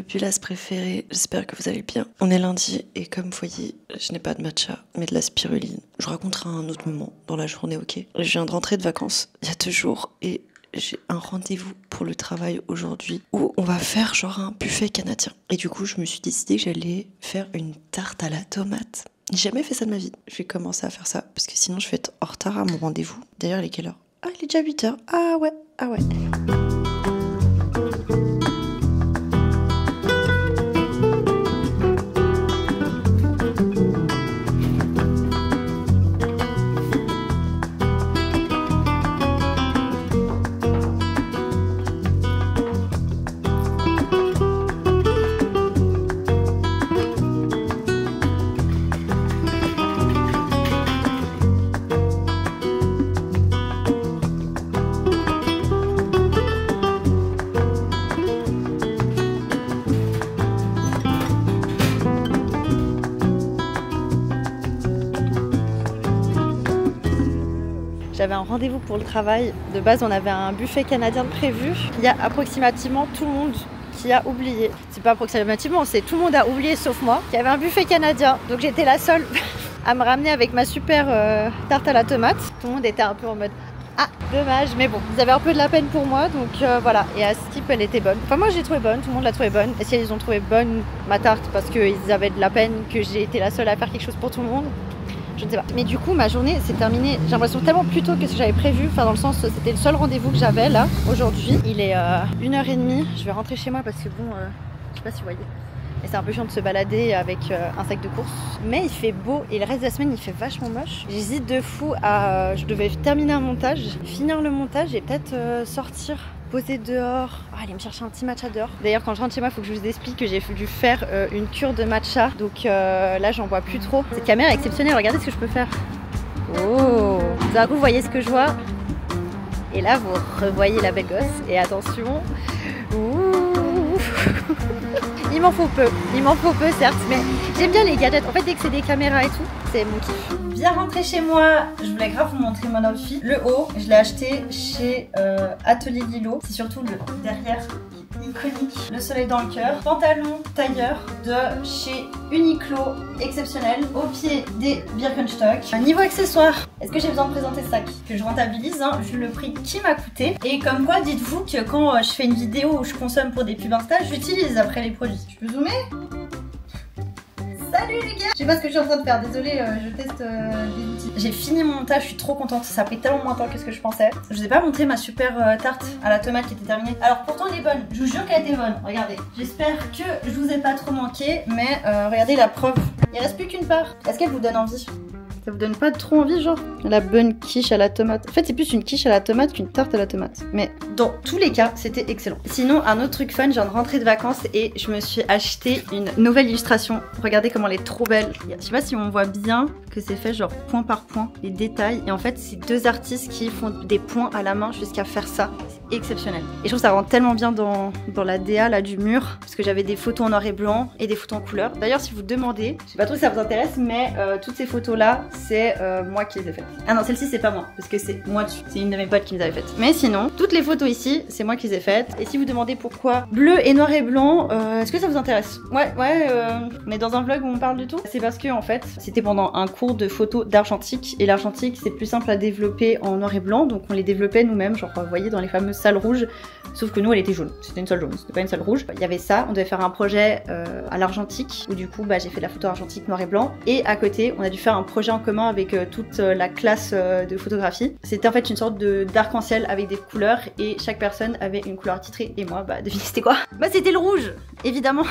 populace préférée, j'espère que vous allez bien. On est lundi et comme vous voyez, je n'ai pas de matcha, mais de la spiruline. Je raconterai un autre moment dans la journée, ok? Je viens de rentrer de vacances il y a 2 jours et j'ai un rendez-vous pour le travail aujourd'hui où on va faire genre un buffet canadien. Et du coup, je me suis décidé que j'allais faire une tarte à la tomate. J'ai jamais fait ça de ma vie. Je vais commencer à faire ça parce que sinon je vais être en retard à mon rendez-vous. D'ailleurs, il est quelle heure? Ah, il est déjà 8h. Ah ouais. J'avais un rendez-vous pour le travail. De base, on avait un buffet canadien de prévu. Il y a approximativement tout le monde qui a oublié. C'est pas approximativement, c'est tout le monde a oublié sauf moi. Il y avait un buffet canadien, donc j'étais la seule à me ramener avec ma super tarte à la tomate. Tout le monde était un peu en mode ah, dommage, mais bon, ils avaient un peu de la peine pour moi, donc voilà. Et à Skip, elle était bonne. Enfin, moi, je l'ai trouvée bonne, tout le monde l'a trouvée bonne. Et si ils ont trouvé bonne ma tarte parce qu'ils avaient de la peine que j'ai été la seule à faire quelque chose pour tout le monde, je ne sais pas. Mais du coup, ma journée s'est terminée, j'ai l'impression tellement plus tôt que ce que j'avais prévu. Enfin, dans le sens, c'était le seul rendez-vous que j'avais là, aujourd'hui. Il est 1h30. Je vais rentrer chez moi parce que bon, je sais pas si vous voyez. Et c'est un peu chiant de se balader avec un sac de course. Mais il fait beau et le reste de la semaine, il fait vachement moche. J'hésite de fou à... Je devais terminer un montage, finir le montage et peut-être sortir, poser dehors. Oh, aller me chercher un petit matcha dehors. D'ailleurs, quand je rentre chez moi, il faut que je vous explique que j'ai dû faire une cure de matcha. Donc là, j'en bois plus trop. Cette caméra est exceptionnelle. Regardez ce que je peux faire. Oh! D'un coup, vous voyez ce que je vois. Et là, vous revoyez la belle gosse. Et attention. Ouh. Il m'en faut peu certes, mais j'aime bien les gadgets. En fait, dès que c'est des caméras et tout, c'est mon kiff. Bien rentré chez moi, je voulais grave vous montrer mon outfit. Le haut, je l'ai acheté chez Atelier Lilo. C'est surtout le derrière qui est iconique. Le soleil dans le cœur. Pantalon tailleur de chez Uniqlo, exceptionnel. Au pied des Birkenstock. Niveau accessoires, est-ce que j'ai besoin de présenter ce sac que je rentabilise vu le prix qui m'a coûté? Et comme quoi, dites-vous que quand je fais une vidéo où je consomme pour des pubs Insta, j'utilise après les produits. Je peux zoomer? Salut les gars! Je sais pas ce que je suis en train de faire, désolée, je teste des outils. J'ai fini mon montage, je suis trop contente, ça a pris tellement moins de temps que ce que je pensais. Je vous ai pas montré ma super tarte à la tomate qui était terminée. Alors pourtant elle est bonne, je vous jure qu'elle était bonne, regardez. J'espère que je vous ai pas trop manqué, mais regardez la preuve. Il reste plus qu'une part. Est-ce qu'elle vous donne envie? Ça vous donne pas trop envie, genre? La bonne quiche à la tomate. En fait, c'est plus une quiche à la tomate qu'une tarte à la tomate. Mais dans tous les cas, c'était excellent. Sinon, un autre truc fun, je viens de rentrer de vacances et je me suis acheté une nouvelle illustration. Regardez comment elle est trop belle. Je sais pas si on voit bien que c'est fait genre point par point, les détails. Et en fait, c'est 2 artistes qui font des points à la main jusqu'à faire ça. C'est exceptionnel. Et je trouve que ça rentre tellement bien dans la DA là du mur. Parce que j'avais des photos en noir et blanc et des photos en couleur. D'ailleurs, si vous demandez, je sais pas trop si ça vous intéresse, mais toutes ces photos là, c'est moi qui les ai faites. Ah non, celle-ci c'est pas moi, parce que c'est moi dessus. C'est une de mes potes qui les avait faites. Mais sinon, toutes les photos ici, c'est moi qui les ai faites. Et si vous demandez pourquoi bleu et noir et blanc, est-ce que ça vous intéresse? Ouais, on est dans un vlog où on parle du tout. C'est parce que en fait, c'était pendant un cours de photo d'argentique. Et l'argentique, c'est plus simple à développer en noir et blanc. Donc on les développait nous-mêmes, genre vous voyez dans les fameuses salles rouges. Sauf que nous, elle était jaune. C'était une salle jaune, c'était pas une salle rouge. Il y avait ça, on devait faire un projet à l'argentique. Où du coup, j'ai fait de la photo argentique noir et blanc. Et à côté, on a dû faire un projet en commun avec toute la classe de photographie. C'était en fait une sorte d'arc-en-ciel avec des couleurs et chaque personne avait une couleur titrée. Et moi, devinez c'était quoi? C'était le rouge, évidemment.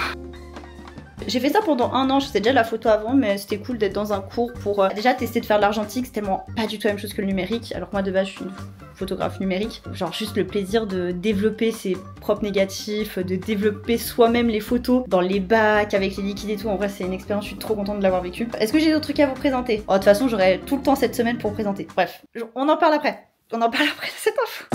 J'ai fait ça pendant 1 an, je faisais déjà la photo avant, mais c'était cool d'être dans un cours pour déjà tester de faire de l'argentique. C'est tellement pas du tout la même chose que le numérique, alors que moi de base je suis une photographe numérique. Genre juste le plaisir de développer ses propres négatifs, de développer soi-même les photos dans les bacs avec les liquides et tout. En vrai c'est une expérience, je suis trop contente de l'avoir vécue. Est-ce que j'ai d'autres trucs à vous présenter? Oh, de toute façon j'aurai tout le temps cette semaine pour vous présenter. Bref, on en parle après. On en parle après de cette info.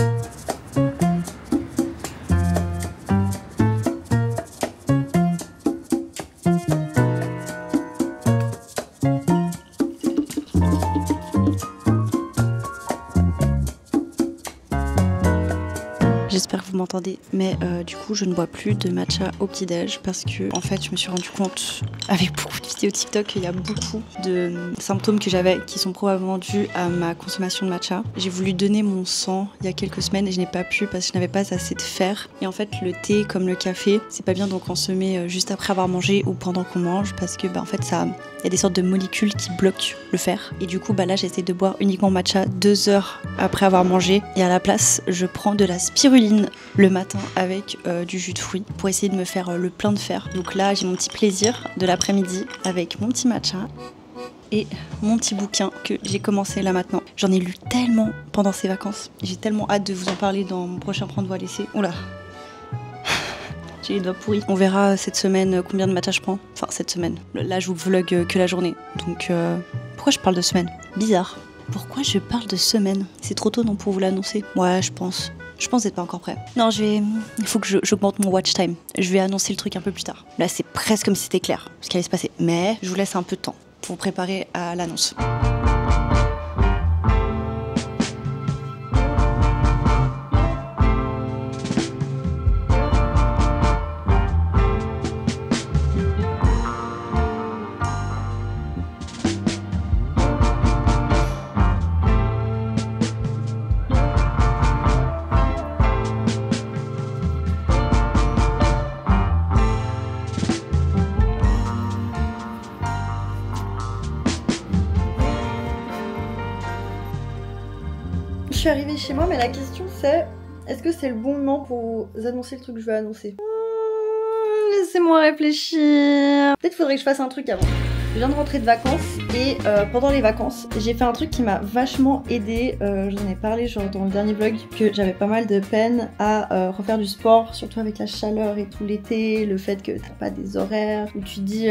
J'espère que vous vous m'entendez, mais du coup je ne bois plus de matcha au petit-déj parce que en fait je me suis rendu compte avec beaucoup de vidéos TikTok qu'il y a beaucoup de symptômes que j'avais qui sont probablement dus à ma consommation de matcha. J'ai voulu donner mon sang il y a quelques semaines et je n'ai pas pu parce que je n'avais pas assez de fer. Et en fait le thé comme le café, c'est pas bien d'en consommer juste après avoir mangé ou pendant qu'on mange parce que en fait ça, il y a des sortes de molécules qui bloquent le fer. Et du coup là j'essaie de boire uniquement matcha 2 heures après avoir mangé et à la place je prends de la spiruline le matin avec du jus de fruits pour essayer de me faire le plein de fer. Donc là j'ai mon petit plaisir de l'après-midi avec mon petit matcha et mon petit bouquin que j'ai commencé là maintenant. J'en ai lu tellement pendant ces vacances. J'ai tellement hâte de vous en parler dans mon prochain Prendre à laisser. Oula, j'ai les doigts pourris. On verra cette semaine combien de matcha je prends. Enfin cette semaine. Là je vous vlog que la journée. Donc pourquoi je parle de semaine? Bizarre. Pourquoi je parle de semaine? C'est trop tôt non pour vous l'annoncer? Ouais je pense. Je pense d'être pas encore prêt. Non, il faut que j'augmente mon watch time. Je vais annoncer le truc un peu plus tard. Là, c'est presque comme si c'était clair ce qui allait se passer. Mais je vous laisse un peu de temps pour vous préparer à l'annonce. Je suis arrivée chez moi, mais la question c'est, est-ce que c'est le bon moment pour vous annoncer le truc que je vais annoncer? Laissez-moi réfléchir. Peut-être faudrait que je fasse un truc avant. Je viens de rentrer de vacances et pendant les vacances, j'ai fait un truc qui m'a vachement aidée. J'en ai parlé genre dans le dernier vlog que j'avais pas mal de peine à refaire du sport, surtout avec la chaleur et tout l'été, le fait que t'as pas des horaires où tu te dis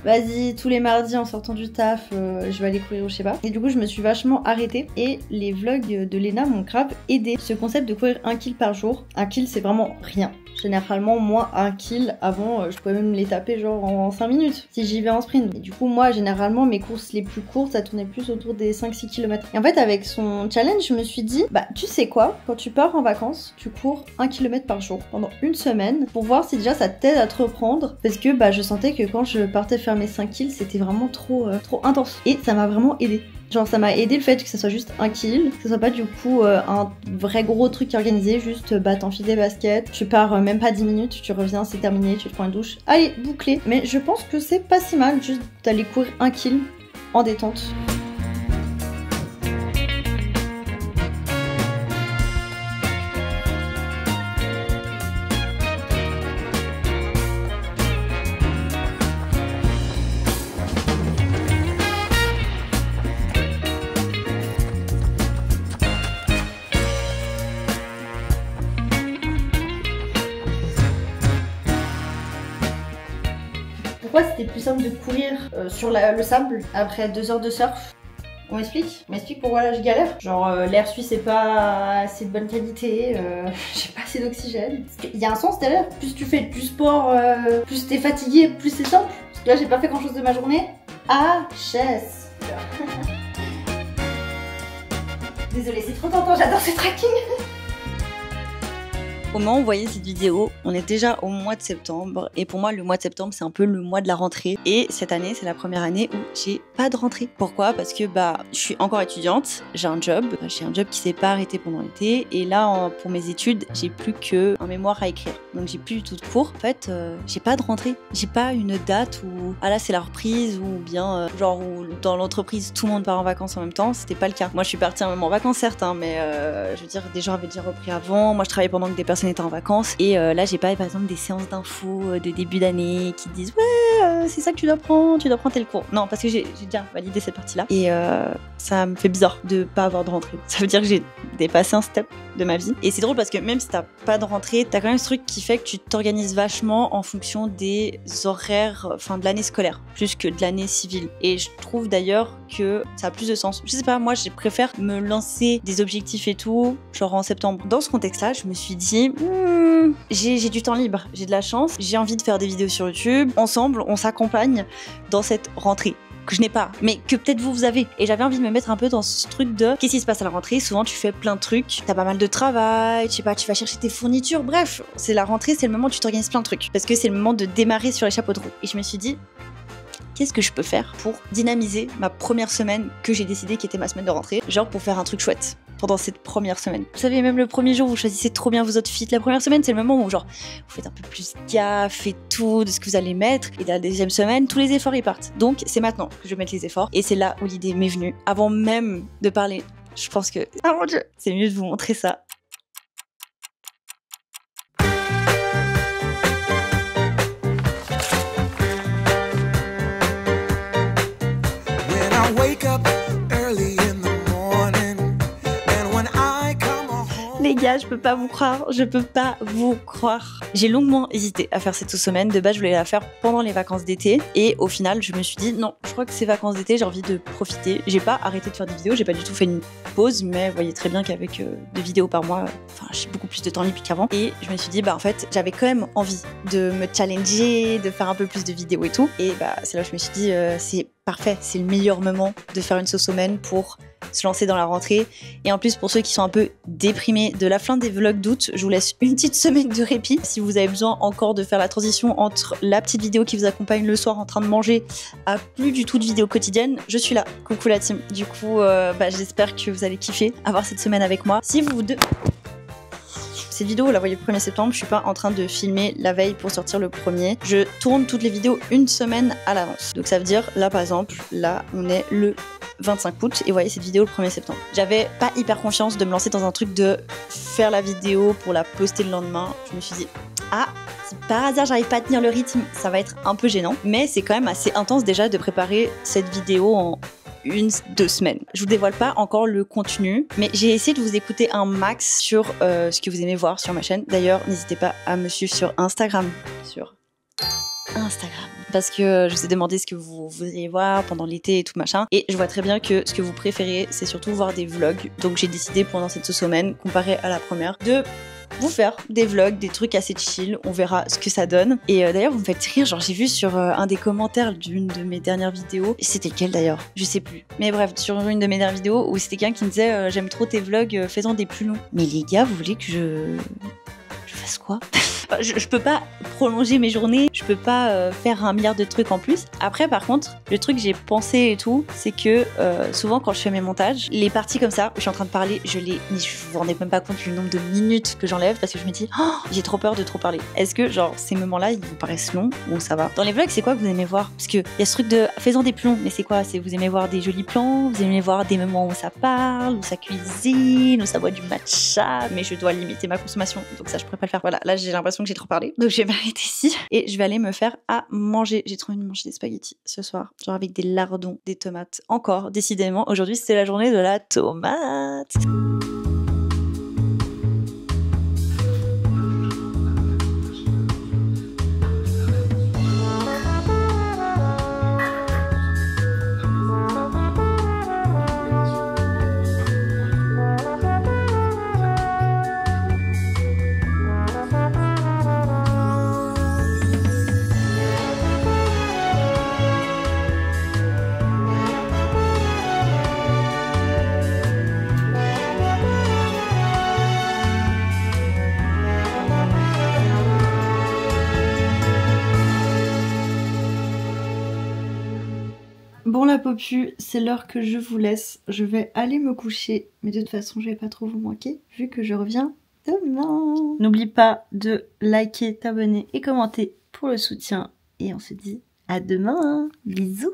vas-y, tous les mardis en sortant du taf, je vais aller courir ou je sais pas. Et du coup, je me suis vachement arrêtée et les vlogs de Léna m'ont grave aidé. Ce concept de courir 1 kill par jour, 1 kill c'est vraiment rien. Généralement, moi, 1 kill, avant, je pouvais même les taper genre en 5 minutes si j'y vais en sprint. Et du coup, moi, généralement, mes courses les plus courtes, ça tournait plus autour des 5-6 km. Et en fait, avec son challenge, je me suis dit, bah, tu sais quoi, quand tu pars en vacances, tu cours 1 km par jour pendant une semaine pour voir si déjà ça t'aide à te reprendre. Parce que bah, je sentais que quand je partais faire mes 5 kills, c'était vraiment trop intense. Et ça m'a vraiment aidé. Genre ça m'a aidé le fait que ça soit juste 1 kill, que ce soit pas du coup un vrai gros truc organisé, juste bah t'enfiles des baskets, tu pars même pas 10 minutes, tu reviens, c'est terminé, tu te prends une douche, allez, bouclé. Mais je pense que c'est pas si mal juste d'aller courir 1 kill en détente. Pourquoi c'était plus simple de courir sur le sable après 2 heures de surf? On m'explique? On m'explique pourquoi là je galère? Genre l'air suisse est pas assez de bonne qualité, j'ai pas assez d'oxygène. Il y a un sens derrière, plus tu fais du sport, plus t'es fatigué, plus c'est simple. Parce que là j'ai pas fait grand chose de ma journée. HS. Désolée, c'est trop tentant, j'adore ce tracking. Au moment où vous voyez cette vidéo, on est déjà au mois de septembre et pour moi le mois de septembre c'est un peu le mois de la rentrée et cette année c'est la première année où j'ai pas de rentrée. Pourquoi? Parce que bah je suis encore étudiante, j'ai un job qui s'est pas arrêté pendant l'été et là pour mes études j'ai plus qu'un mémoire à écrire donc j'ai plus du tout de cours. En fait j'ai pas de rentrée, j'ai pas une date où ah là c'est la reprise ou bien genre où dans l'entreprise tout le monde part en vacances en même temps, c'était pas le cas. Moi je suis partie même en vacances certes hein, mais je veux dire des gens avaient déjà repris avant, moi je travaillais pendant que des personnes étaient en vacances et là j'ai pas par exemple des séances d'infos de début d'année qui disent ouais c'est ça que tu dois prendre tel cours. Non parce que j'ai déjà validé cette partie là et ça me fait bizarre de pas avoir de rentrée. Ça veut dire que j'ai dépassé un step de ma vie et c'est drôle parce que même si t'as pas de rentrée t'as quand même ce truc qui fait que tu t'organises vachement en fonction des horaires enfin de l'année scolaire plus que de l'année civile et je trouve d'ailleurs que ça a plus de sens. Je sais pas, moi je préfère me lancer des objectifs et tout genre en septembre. Dans ce contexte là je me suis dit j'ai du temps libre, j'ai de la chance, j'ai envie de faire des vidéos sur YouTube, ensemble on s'accompagne dans cette rentrée. que je n'ai pas, mais que peut-être vous avez. Et j'avais envie de me mettre un peu dans ce truc de qu'est-ce qui se passe à la rentrée. Souvent tu fais plein de trucs, t'as pas mal de travail, je sais pas, tu vas chercher tes fournitures, bref, c'est la rentrée, c'est le moment où tu t'organises plein de trucs. Parce que c'est le moment de démarrer sur les chapeaux de roue. Et je me suis dit, qu'est-ce que je peux faire pour dynamiser ma première semaine que j'ai décidé qui était ma semaine de rentrée, genre pour faire un truc chouette pendant cette première semaine. Vous savez, même le premier jour, vous choisissez trop bien vos outfits. La première semaine, c'est le moment où genre vous faites un peu plus gaffe et tout de ce que vous allez mettre. Et la deuxième semaine, tous les efforts ils partent. Donc c'est maintenant que je vais mettre les efforts. Et c'est là où l'idée m'est venue. Avant même de parler, je pense que oh mon Dieu, c'est mieux de vous montrer ça. Les gars, je peux pas vous croire. J'ai longuement hésité à faire cette semaine. De base, je voulais la faire pendant les vacances d'été. Et au final, je me suis dit, non, je crois que ces vacances d'été, j'ai envie de profiter. J'ai pas arrêté de faire des vidéos, j'ai pas du tout fait une pause, mais vous voyez très bien qu'avec 2 vidéos par mois, j'ai beaucoup plus de temps libre qu'avant. Et je me suis dit, en fait, j'avais quand même envie de me challenger, de faire un peu plus de vidéos et tout. Et c'est là où je me suis dit, c'est parfait, c'est le meilleur moment de faire une sauce-semaine pour se lancer dans la rentrée. Et en plus, pour ceux qui sont un peu déprimés de la fin des vlogs d'août, je vous laisse une petite semaine de répit. Si vous avez besoin encore de faire la transition entre la petite vidéo qui vous accompagne le soir en train de manger à plus du tout de vidéos quotidiennes, je suis là. Coucou la team. Du coup, j'espère que vous allez kiffer avoir cette semaine avec moi. Si vous cette vidéo, vous la voyez le 1er septembre, je suis pas en train de filmer la veille pour sortir le 1er. Je tourne toutes les vidéos une semaine à l'avance. Donc ça veut dire, là par exemple, là on est le 25 août et vous voyez cette vidéo le 1er septembre. J'avais pas hyper confiance de me lancer dans un truc de faire la vidéo pour la poster le lendemain. Je me suis dit, si par hasard j'arrive pas à tenir le rythme, ça va être un peu gênant. Mais c'est quand même assez intense déjà de préparer cette vidéo en 1-2 semaines. Je vous dévoile pas encore le contenu, mais j'ai essayé de vous écouter un max sur ce que vous aimez voir sur ma chaîne. D'ailleurs, n'hésitez pas à me suivre sur Instagram. Parce que je vous ai demandé ce que vous voudriez voir pendant l'été et tout machin. Et je vois très bien que ce que vous préférez, c'est surtout voir des vlogs. Donc j'ai décidé pendant cette semaine, comparé à la première, de vous faire des vlogs, des trucs assez chill, on verra ce que ça donne. Et d'ailleurs vous me faites rire, genre j'ai vu sur un des commentaires d'une de mes dernières vidéos, c'était quelle d'ailleurs, je sais plus, mais bref, sur une de mes dernières vidéos où c'était quelqu'un qui me disait j'aime trop tes vlogs, fais-en des plus longs. Mais les gars, vous voulez que je fasse quoi? Je peux pas prolonger mes journées, je peux pas faire 1 milliard de trucs en plus. Après par contre, le truc que j'ai pensé et tout, c'est que souvent quand je fais mes montages, les parties comme ça, où je suis en train de parler, je vous rendez même pas compte du nombre de minutes que j'enlève parce que je me dis, j'ai trop peur de trop parler. Est-ce que genre ces moments-là, ils vous paraissent longs ou ça va? Dans les vlogs, c'est quoi que vous aimez voir? Parce que y a ce truc de faisant des plans, mais c'est quoi? C'est vous aimez voir des jolis plans, vous aimez voir des moments où ça parle, où ça cuisine, où ça boit du matcha, mais je dois limiter ma consommation, donc ça je pourrais pas le faire. Voilà, là j'ai l'impression que j'ai trop parlé, donc je vais m'arrêter ici et je vais aller me faire à manger. J'ai trop envie de manger des spaghettis ce soir, genre avec des lardons, des tomates. Encore, décidément, aujourd'hui c'était la journée de la tomate. Bon la popu, c'est l'heure que je vous laisse. Je vais aller me coucher, mais de toute façon je vais pas trop vous manquer vu que je reviens demain. N'oublie pas de liker, t'abonner et commenter pour le soutien. Et on se dit à demain. Bisous.